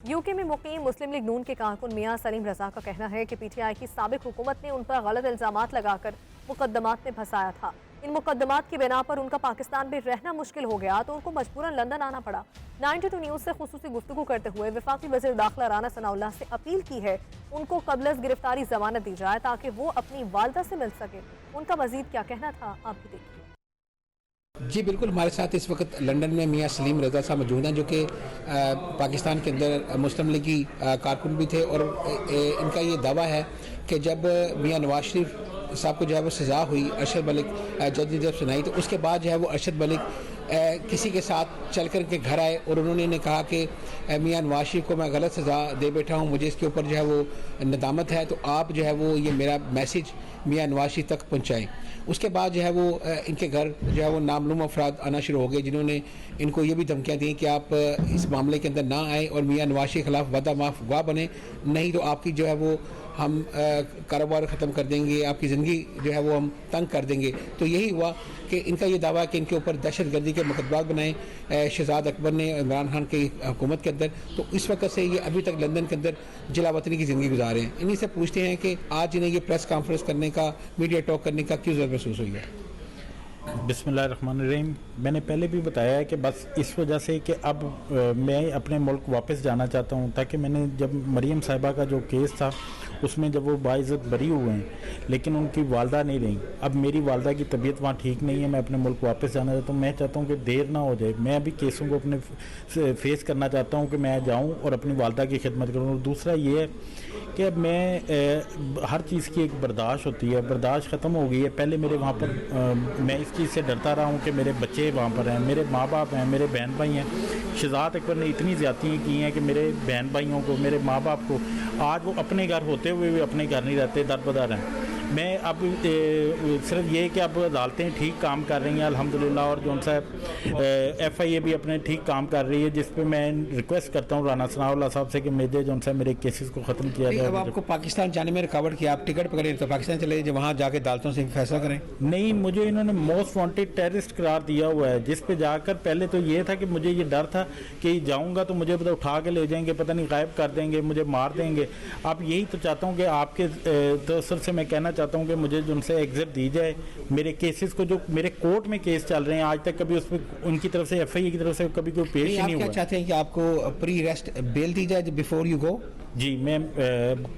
UK में मुकीम मुस्लिम league नून के कारकुन मियां सलीम रजा का कहना है कि पीटीआई की साबिक हुकूमत ने उन पर गलत इल्जामात लगाकर मुकदमात में फंसाया था। इन मुकदमात की बिना पर उनका पाकिस्तान में रहना मुश्किल हो गया तो उनको मजबूरन लंदन आना पड़ा। 92 न्यूज़ से खुसूसी गुफ्तगू करते हुए वफाकी वज़ीर दाखिला राना सनाउल्लाह से अपील की है उनको क़ब्ल गिरफ्तारी जमानत दी जाए ताकि वो अपनी वालदा से मिल सके। उनका मजीद क्या कहना था आप भी देखिए। जी बिल्कुल, हमारे साथ इस वक्त लंदन में मियां सलीम रज़ा साहब मौजूद हैं जो कि पाकिस्तान के अंदर मुस्लिम लीग की कारकुन भी थे और इनका ये दावा है कि जब मियां नवाज शरीफ साहब को जो है वो सज़ा हुई अरशद मलिक जज ने जब सुनाई तो उसके बाद जो है वो अरशद मलिक किसी के साथ चल कर के घर आए और उन्होंने कहा कि मियां नवाज शरीफ को मैं गलत सज़ा दे बैठा हूँ, मुझे इसके ऊपर जो है वो नदामत है, तो आप जो है वो ये मेरा मैसेज मियां नवाज शरीफ तक पहुँचाएँ। उसके बाद जो है वो इनके घर जो है वो नामालूम अफराद आना शुरू हो गए जिन्होंने इनको ये भी धमकियाँ दी कि आप इस मामले के अंदर ना आए और मियां नवाज शरीफ के खिलाफ वादा माफ गवाह बने, नहीं तो आपकी जो है वो हम कारोबार ख़त्म कर देंगे, आपकी ज़िंदगी जो है वो हम तंग कर देंगे। तो यही हुआ कि इनका ये दावा है कि इनके ऊपर दहशत गर्दी के मुकदमात बनाए शहजाद अकबर ने इमरान खान की हुकूमत के अंदर। तो इस वक्त से ये अभी तक लंदन के अंदर जिला वतनी की ज़िंदगी गुजार रहे हैं। इन्हीं से पूछते हैं कि आज इन्हें ये प्रेस कॉन्फ्रेंस करने का, मीडिया टॉक करने का क्यों ज़रूरत महसूस हुई है? बिस्मिल्लाहिर्रहमानिर्रहीम। मैंने पहले भी बताया है कि बस इस वजह से कि अब मैं अपने मुल्क वापस जाना चाहता हूँ, ताकि मैंने जब मरीम साहिबा का जो केस था उसमें जब वो बाइज़्ज़त बरी हुए हैं लेकिन उनकी वालदा नहीं रही, अब मेरी वालदा की तबीयत वहाँ ठीक नहीं है, मैं अपने मुल्क वापस जाना चाहता हूँ। मैं चाहता हूँ कि देर ना हो जाए, मैं अभी केसों को अपने फेस करना चाहता हूँ कि मैं जाऊँ और अपनी वालदा की खिदमत करूँ। और दूसरा ये है कि अब मैं हर चीज़ की एक बर्दाश्त होती है, बर्दाश्त ख़त्म हो गई है। पहले मेरे वहाँ पर मैं इस चीज़ से डरता रहा हूँ कि मेरे बच्चे वहाँ पर हैं, मेरे माँ बाप हैं, मेरे बहन भाई हैं। शहजाद अकबर ने इतनी ज़्यादतियाँ की हैं कि मेरे बहन भाइयों को, मेरे माँ बाप को, आज वो अपने घर होते हुए भी अपने घर नहीं रहते, दर बदर हैं। मैं अब सिर्फ ये कि अब अदालतें ठीक काम कर रही हैं अल्हम्दुलिल्लाह, और जो सा FIA भी अपने ठीक काम कर रही है, जिस पे मैं रिक्वेस्ट करता हूँ राना सनाउल्लाह साहब से कि मुझे जो सा मेरे केसेस को ख़त्म किया जाए। अब आपको पाकिस्तान जाने में रुकावट की, आप टिकट पकड़े तो पाकिस्तान चले जाए, वहाँ जाके अदालतों से फैसला करें? नहीं, मुझे इन्होंने मोस्ट वांटेड टेररिस्ट करार दिया हुआ है, जिस पे जाकर पहले तो ये था कि मुझे ये डर था कि जाऊँगा तो मुझे पता उठा के ले जाएंगे, पता नहीं गायब कर देंगे, मुझे मार देंगे। अब यही तो चाहता हूँ कि आपके तवस्सुल से मैं कहना चाहता हूँ कि मुझे जो उनसे एग्जिट दी जाए। मेरे केसेस को, जो मेरे कोर्ट में केस चल रहे हैं, आज तक कभी उसमें उनकी तरफ से FIA की तरफ से कभी कोई पेश ही नहीं हुआ। क्या चाहते हैं कि आपको प्री अरेस्ट बेल दी जाए बिफोर यू गो? जी, मैं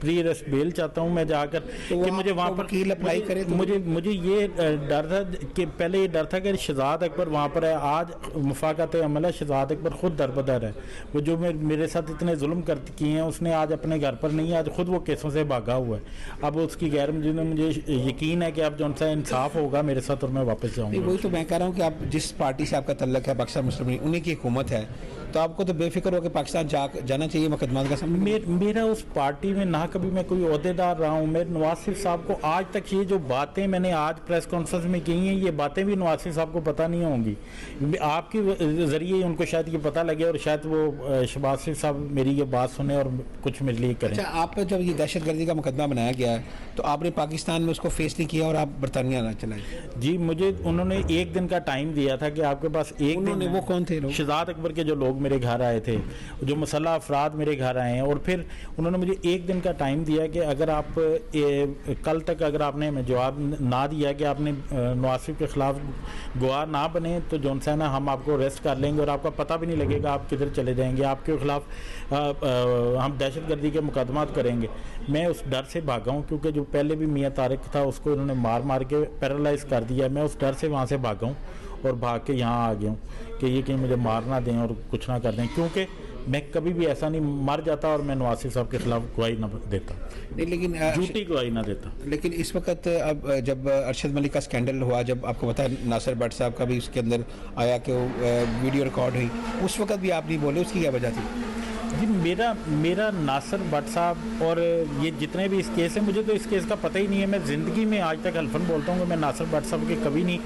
प्री अरेस्ट बेल चाहता हूँ, मैं जाकर तो कि मुझे वहाँ पर वकील अप्लाई करे तो मुझे ये डर था कि पहले ये डर था कि शहजाद अकबर वहाँ पर है, आज मुफाकत अमल है, शहजाद अकबर खुद दरबदर है। वो जो मेरे साथ इतने जुल्म कर किए हैं उसने आज अपने घर पर नहीं, आज खुद वो केसों से भागा हुआ है। अब उसकी गैर मुझे यकीन है कि अब जो सा इंसाफ होगा मेरे साथ और मैं वापस जाऊँगा। वही तो मैं कह रहा हूँ कि आप जिस पार्टी से आपका तल्लक है, पाकिस्तान मुस्लिम लीग, उन्हीं की हुकूमत है, तो आपको तो बेफिक्र हो कि पाकिस्तान जाना चाहिए मुकदमा का सामने। मेरा उस पार्टी में ना कभी मैं कोई ओहदेदार रहा हूँ। मेरे नवाज शरीफ साहब को आज तक ये जो बातें मैंने आज प्रेस कॉन्फ्रेंस में की हैं, ये बातें भी नवाज शरीफ साहब को पता नहीं होंगी। आपके ज़रिए उनको शायद ये पता लगे और शायद वो शहबाज शरीफ साहब मेरी ये बात सुने और कुछ मेरे लिए करें। अच्छा, आप पर जब ये दहशत गर्दी का मुकदमा बनाया गया है तो आपने पाकिस्तान में उसको फेस नहीं किया और आप बरतानिया ना चलाए? जी, मुझे उन्होंने एक दिन का टाइम दिया था कि आपके पास एक दिन। वो कौन थे लोग? शहजाद अकबर के जो लोग मेरे घर आए थे, जो मुसल्लह अफराद मेरे घर आए हैं, और फिर उन्होंने मुझे एक दिन का टाइम दिया कि अगर आप कल तक अगर आपने हमें जवाब ना दिया कि आपने नवाज शरीफ के ख़िलाफ़ गवाह ना बने तो जो सा ना हम आपको अरेस्ट कर लेंगे और आपका पता भी नहीं लगेगा आप किधर चले जाएंगे, आपके ख़िलाफ़ हम दहशत गर्दी के मुकदमात करेंगे। मैं उस डर से भागा हूँ क्योंकि जो पहले भी मियाँ तारिक था उसको इन्होंने मार के पैरालाइज़ कर दिया। मैं उस डर से वहाँ से भागा हूँ और भाग के यहाँ आ गया हूँ कि ये कहीं मुझे मार ना दें और कुछ ना कर दें, क्योंकि मैं कभी भी ऐसा नहीं मर जाता और मैं नवाज शरीफ साहब के खिलाफ गवाही ना देता, नहीं, लेकिन झूठी गवाही ना देता। लेकिन इस वक्त अब जब अरशद मलिक का स्कैंडल हुआ, जब आपको पता है नासिर भट्ट साहब का भी उसके अंदर आया कि वीडियो रिकॉर्ड हुई, उस वक्त भी आप नहीं बोले, उसकी क्या वजह थी? जी, मेरा नासिर भट्ट साहब और ये जितने भी इस केस है, मुझे तो इस केस का पता ही नहीं है। मैं ज़िंदगी में आज तक हल्फन बोलता हूँ कि मैं नासिर भट्ट साहब की कभी नहीं,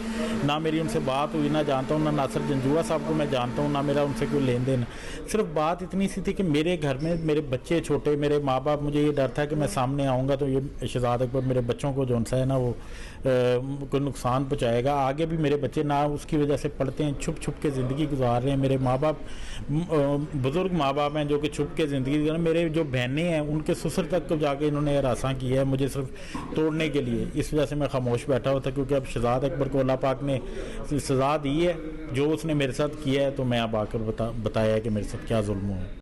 ना मेरी उनसे बात हुई, ना जानता हूँ, ना नासिर जंजुआ साहब को मैं जानता हूँ, ना मेरा उनसे कोई लेन देन। सिर्फ बात इतनी सी थी कि मेरे घर में मेरे बच्चे छोटे, मेरे माँ बाप, मुझे ये डर था कि मैं सामने आऊँगा तो ये शहजाद अकबर मेरे बच्चों को जो सा है ना वो कोई नुकसान पहुँचाएगा। आगे भी मेरे बच्चे ना उसकी वजह से पढ़ते हैं, छुप छुप के ज़िंदगी गुजार रहे हैं। मेरे माँ बाप बुज़ुर्ग माँ बाप हैं जो कि छुप के ज़िंदगी करना। मेरे जो बहनें हैं उनके ससुर तक को जाके इन्होंने हरासा किया है मुझे सिर्फ तोड़ने के लिए। इस वजह से मैं खामोश बैठा हुआ था, क्योंकि अब शहजाद अकबर को अल्लाह पाक ने सज़ा दी है जो उसने मेरे साथ किया है, तो मैं अब आकर बताया कि मेरे साथ क्या जुल्म हुआ है।